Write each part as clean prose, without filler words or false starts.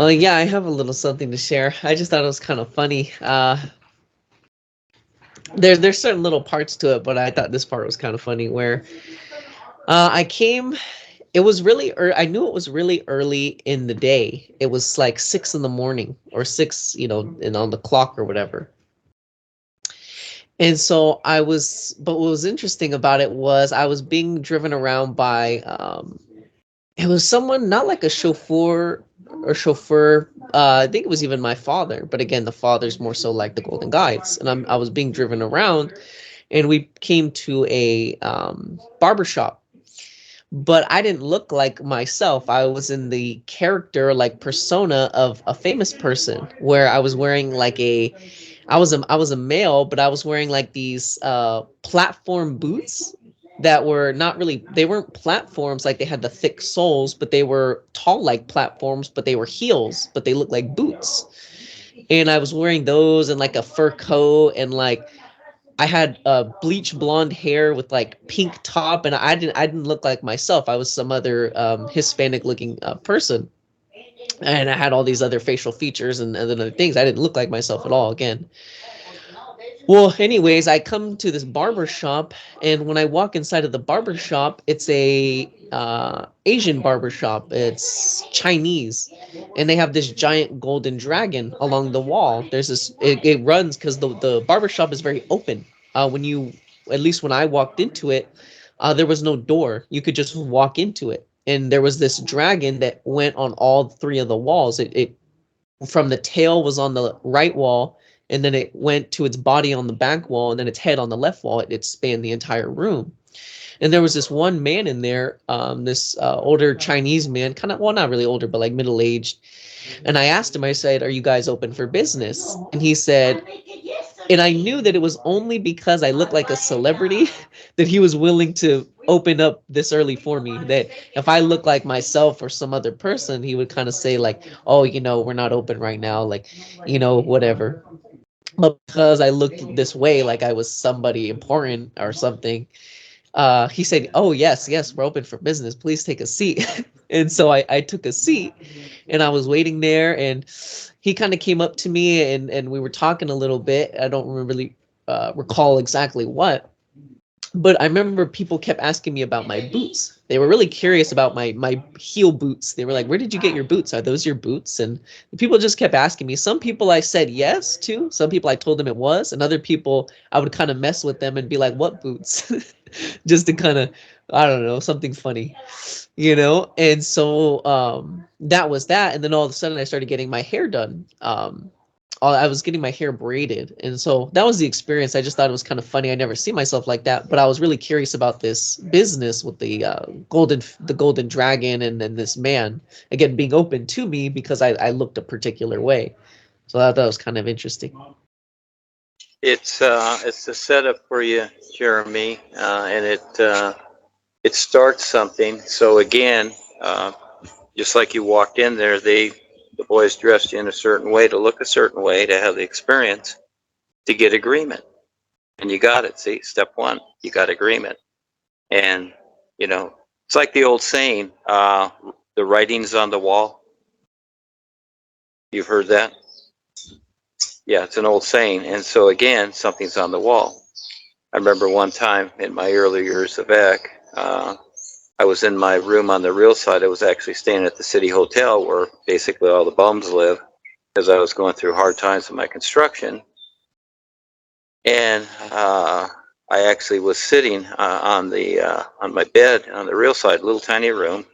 Yeah, I have a little something to share. I just thought it was kind of funny. There's certain little parts to it, but I thought this part was kind of funny where I came. It was really I knew it was really early in the day. It was like 6 in the morning or 6, and on the clock or whatever. And so but what was interesting about it was I was being driven around by, it was someone, not like a chauffeur. I think it was even my father, but again, the father's more so like the Golden Guides. And I was being driven around, and we came to a barber shop. But I didn't look like myself. I was in the character, like persona of a famous person, where I was wearing like I was a male, but I was wearing like these platform boots that were not really, they weren't platforms like they had the thick soles, but they were tall like platforms, but they were heels, but they looked like boots. And I was wearing those and like a fur coat, and like I had bleach blonde hair with like pink top, and I didn't look like myself. I was some other Hispanic looking person, and I had all these other facial features and other things. I didn't look like myself at all again. Well, anyways, I come to this barber shop, and when I walk inside of the barber shop, it's a Asian barber shop. It's Chinese, and they have this giant golden dragon along the wall. There's this. It runs because the barber shop is very open. At least when I walked into it, there was no door. You could just walk into it, and there was this dragon that went on all three of the walls. It from the tail was on the right wall, and then it went to its body on the back wall, and then its head on the left wall. It spanned the entire room. And there was this one man in there, this older Chinese man, kind of, well, not really older, but like middle-aged. And I asked him, I said, "Are you guys open for business?" And he said, and I knew that it was only because I looked like a celebrity that he was willing to open up this early for me. That if I looked like myself or some other person, he would kind of say like, "Oh, we're not open right now," like, whatever. But because I looked this way, like I was somebody important or something, he said, "Oh, yes, yes, we're open for business. Please take a seat." And so I took a seat, and I was waiting there, and he kind of came up to me, and we were talking a little bit. I don't really recall exactly what, but I remember people kept asking me about my boots. They were really curious about my heel boots. They were like, "Where did you get your boots? Are those your boots?" And people just kept asking me. Some people I said yes to. Some people I told them it was, and other people I would kind of mess with them and be like, "What boots?" Just to kind of, I don't know, something funny, And so that was that. And then all of a sudden I started getting my hair done. I was getting my hair braided, and so that was the experience. I just thought it was kind of funny. I never see myself like that, but I was really curious about this business with the golden dragon, and then this man again being open to me because I looked a particular way. So that was kind of interesting. It's a setup for you, Jeremy, and it starts something. So again, just like you walked in there, the boys dressed you in a certain way to look a certain way to have the experience to get agreement. And you got it. See, step one, you got agreement. And, it's like the old saying, the writing's on the wall. You've heard that? Yeah, it's an old saying. And so again, something's on the wall. I remember one time in my early years of ACK, I was in my room on the real side. I was actually staying at the city hotel where basically all the bums live, because I was going through hard times in my construction. And I actually was sitting on my bed on the real side, little tiny room,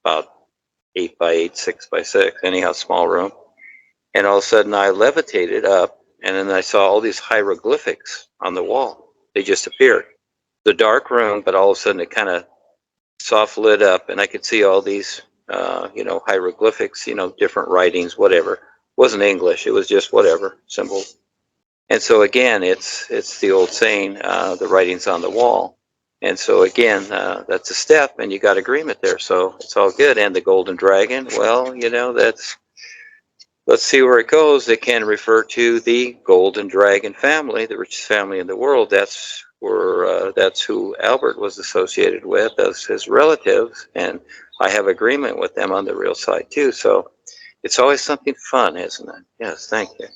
about 8 by 8, 6 by 6, anyhow, small room. And all of a sudden I levitated up, and then I saw all these hieroglyphics on the wall. They just appeared. The dark room, but all of a sudden it kind of soft lit up, and I could see all these, hieroglyphics, different writings, whatever. It wasn't English, it was just whatever, symbols. And so again, it's the old saying, the writing's on the wall. And so again, that's a step, and you got agreement there, so it's all good. And the golden dragon, well, let's see where it goes. It can refer to the golden dragon family, the richest family in the world. That's who Albert was associated with as his relatives, and I have agreement with them on the real side too. So It's always something fun, isn't it? Yes, thank you.